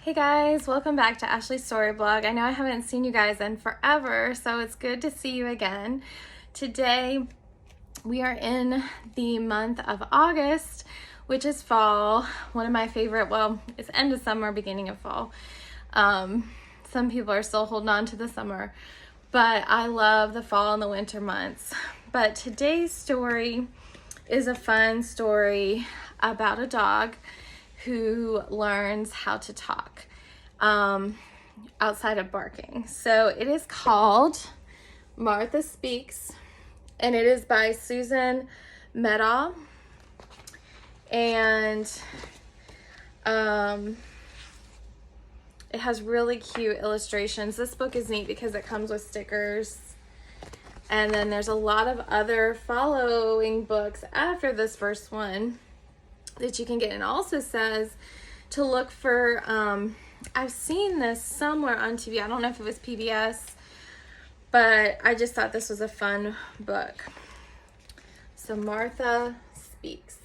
Hey guys, welcome back to Ashley's Story Blog. I know I haven't seen you guys in forever, so it's good to see you again. Today we are in the month of August, which is fall. One of my favorite, well, it's end of summer, beginning of fall. Some people are still holding on to the summer, but I love the fall and the winter months. But today's story is a fun story about a dog who learns how to talk outside of barking. So it is called Martha Speaks, and it is by Susan Meddaugh. And it has really cute illustrations. This book is neat because it comes with stickers. And then there's a lot of other following books after this first one that you can get. And also says to look for, I've seen this somewhere on TV. I don't know if it was PBS, but I just thought this was a fun book. So Martha Speaks.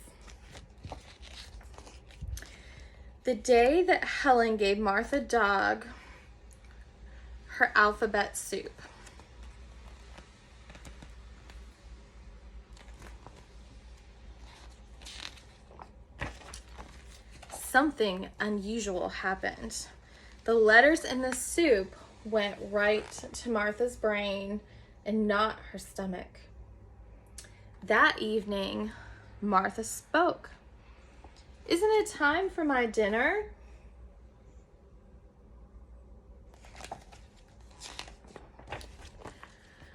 The day that Helen gave Martha dog her alphabet soup. Something unusual happened. The letters in the soup went right to Martha's brain and not her stomach. That evening, Martha spoke. "Isn't it time for my dinner?"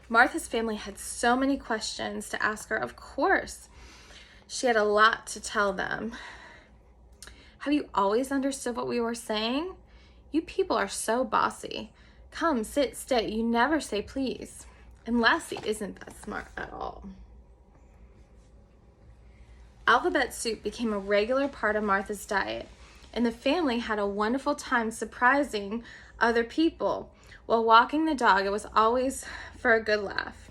Martha's family had so many questions to ask her. Of course, she had a lot to tell them. "Have you always understood what we were saying? You people are so bossy. Come, sit, stay. You never say please. And Lassie isn't that smart at all." Alphabet soup became a regular part of Martha's diet, and the family had a wonderful time surprising other people. While walking the dog, it was always for a good laugh.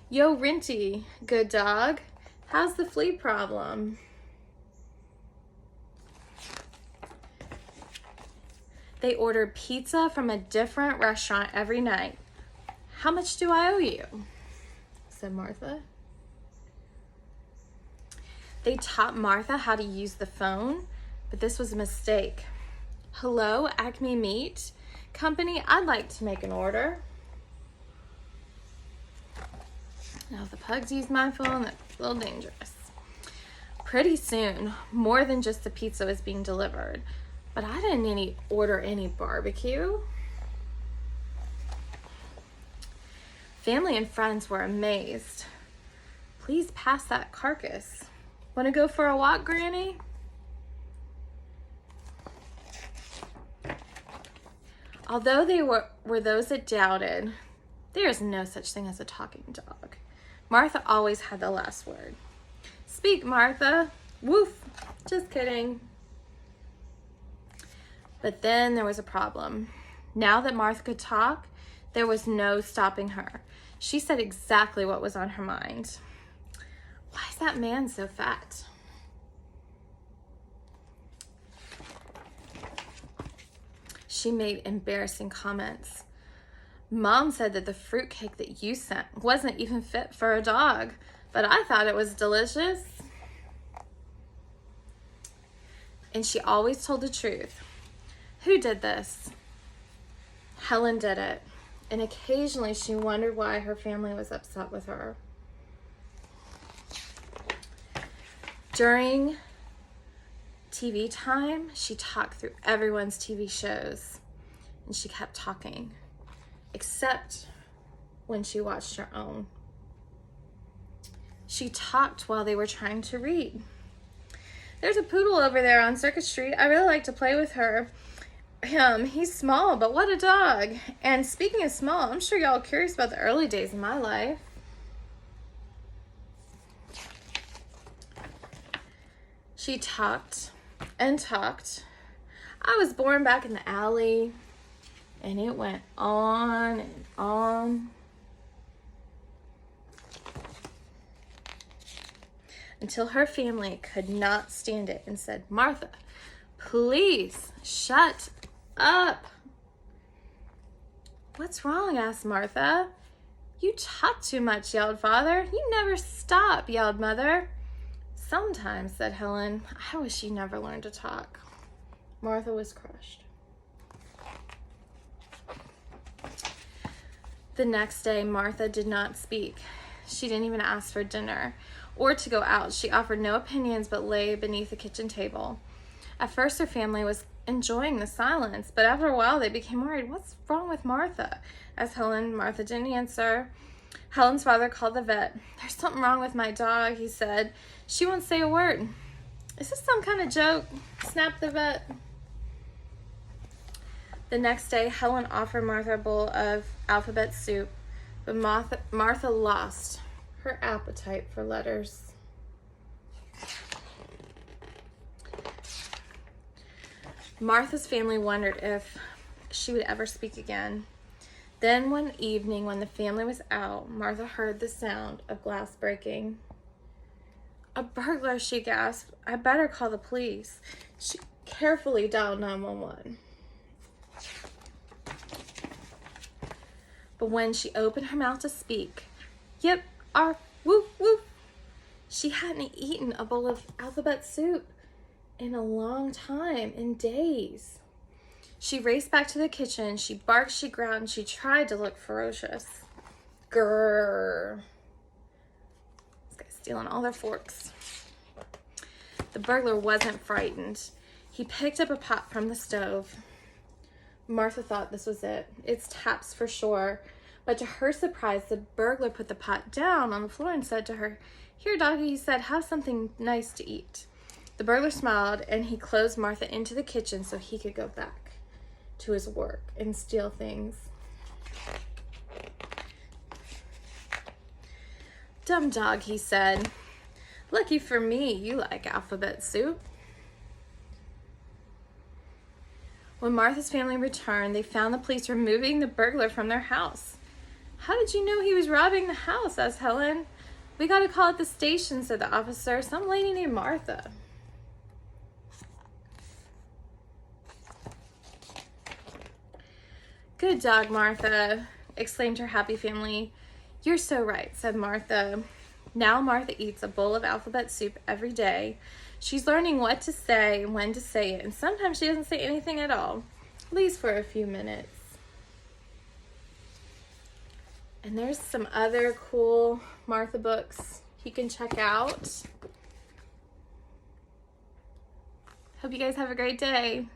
"Yo, Rinty, good dog. How's the flea problem?" They ordered pizza from a different restaurant every night. "How much do I owe you?" said Martha. They taught Martha how to use the phone, but this was a mistake. "Hello, Acme Meat Company, I'd like to make an order." Now, if the pugs use my phone, that's a little dangerous. Pretty soon, more than just the pizza was being delivered. "But I didn't order any barbecue." Family and friends were amazed. "Please pass that carcass. Want to go for a walk, Granny?" Although they were those that doubted, there is no such thing as a talking dog. Martha always had the last word. "Speak, Martha." "Woof. Just kidding." But then there was a problem. Now that Martha could talk, there was no stopping her. She said exactly what was on her mind. "Why is that man so fat?" She made embarrassing comments. "Mom said that the fruitcake that you sent wasn't even fit for a dog, but I thought it was delicious." And she always told the truth. Who did this? Helen did it, and occasionally she wondered why her family was upset with her. During TV time, she talked through everyone's TV shows, and she kept talking, except when she watched her own. She talked while they were trying to read. "There's a poodle over there on Circuit Street. I really like to play with her. He's small, but what a dog. And speaking of small, I'm sure y'all are curious about the early days of my life." She talked and talked. "I was born back in the alley," and it went on and on. Until her family could not stand it and said, "Martha, please shut up." "What's wrong?" asked Martha. "You talk too much," yelled Father. "You never stop," yelled Mother. "Sometimes," said Helen. "I wish you never learned to talk." Martha was crushed. The next day, Martha did not speak. She didn't even ask for dinner or to go out. She offered no opinions but lay beneath the kitchen table. At first, her family was enjoying the silence, but after a while, they became worried. "What's wrong with Martha?" asked Helen. Martha didn't answer. Helen's father called the vet. "There's something wrong with my dog," he said. "She won't say a word." "Is this some kind of joke?" snapped the vet. The next day, Helen offered Martha a bowl of alphabet soup, but Martha lost her appetite for letters. Martha's family wondered if she would ever speak again. Then one evening, when the family was out, Martha heard the sound of glass breaking. "A burglar," she gasped. "I better call the police." She carefully dialed 911. But when she opened her mouth to speak, "Yip, arf, woof, woof," she hadn't eaten a bowl of alphabet soup in a long time, in days. She raced back to the kitchen. She barked, she growled, and she tried to look ferocious. Grrr. This guy's stealing all their forks. The burglar wasn't frightened. He picked up a pot from the stove. Martha thought this was it. It's taps for sure. But to her surprise, the burglar put the pot down on the floor and said to her, "Here, doggy," he said, "have something nice to eat." The burglar smiled, and he closed Martha into the kitchen so he could go back to his work and steal things. "Dumb dog," he said. "Lucky for me, you like alphabet soup." When Martha's family returned, they found the police removing the burglar from their house. "How did you know he was robbing the house?" asked Helen. "We got a call at the station," said the officer. "Some lady named Martha." "Good dog, Martha," exclaimed her happy family. "You're so right," said Martha. Now Martha eats a bowl of alphabet soup every day. She's learning what to say and when to say it, and sometimes she doesn't say anything at all, at least for a few minutes. And there's some other cool Martha books you can check out. Hope you guys have a great day.